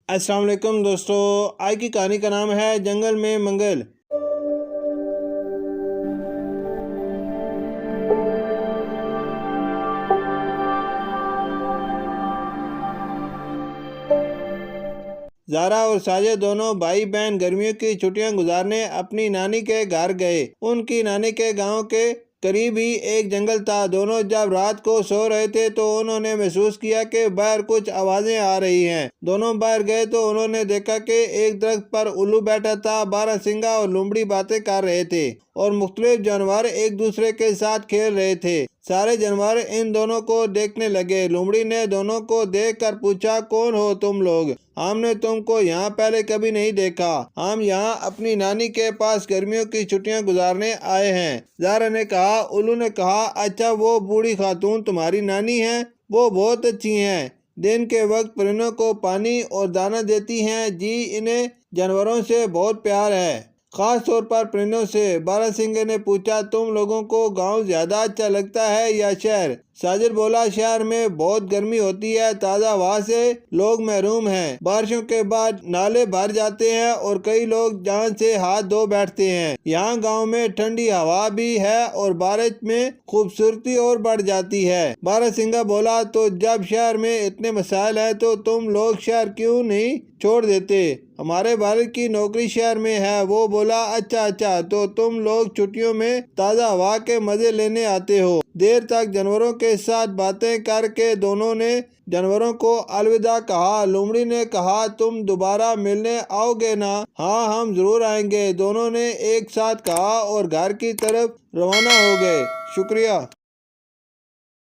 अस्सलाम वालेकुम दोस्तों, आज की कहानी का नाम है जंगल में मंगल। ज़ारा और साजिद दोनों भाई बहन गर्मियों की छुट्टियां गुजारने अपनी नानी के घर गए। उनकी नानी के गांव के करीब ही एक जंगल था। दोनों जब रात को सो रहे थे तो उन्होंने महसूस किया कि बाहर कुछ आवाजें आ रही हैं। दोनों बाहर गए तो उन्होंने देखा कि एक दरख्त पर उल्लू बैठा था। बारहसिंगा और लोमड़ी बातें कर रहे थे और मुख्तलिफ जानवर एक दूसरे के साथ खेल रहे थे। सारे जानवर इन दोनों को देखने लगे। लोमड़ी ने दोनों को देखकर पूछा, कौन हो तुम लोग? हमने तुमको यहाँ पहले कभी नहीं देखा। हम यहाँ अपनी नानी के पास गर्मियों की छुट्टियाँ गुजारने आए हैं। ज़ारा ने कहा। उल्लू ने कहा, अच्छा वो बूढ़ी खातून तुम्हारी नानी है? वो बहुत अच्छी हैं। दिन के वक्त परिंदों को पानी और दाना देती हैं। जी, इन्हें जानवरों से बहुत प्यार है, खास तौर पर परिंदों से। बारहसिंगे ने पूछा, तुम लोगों को गांव ज्यादा अच्छा लगता है या शहर? साजिद बोला, शहर में बहुत गर्मी होती है, ताज़ा हवा से लोग महरूम हैं। बारिशों के बाद नाले भर जाते हैं और कई लोग जान से हाथ धो बैठते हैं। यहाँ गांव में ठंडी हवा भी है और बारिश में खूबसूरती और बढ़ जाती है। बारहसिंगा बोला, तो जब शहर में इतने मसाइल हैं तो तुम लोग शहर क्यों नहीं छोड़ देते? हमारे वालिद की नौकरी शहर में है। वो बोला, अच्छा, तो तुम लोग छुट्टियों में ताज़ा हवा के मजे लेने आते हो। देर तक जानवरों के साथ बातें करके दोनों ने जानवरों को अलविदा कहा। लोमड़ी ने कहा, तुम दोबारा मिलने आओगे ना? हाँ, हम जरूर आएंगे, दोनों ने एक साथ कहा और घर की तरफ रवाना हो गए। शुक्रिया।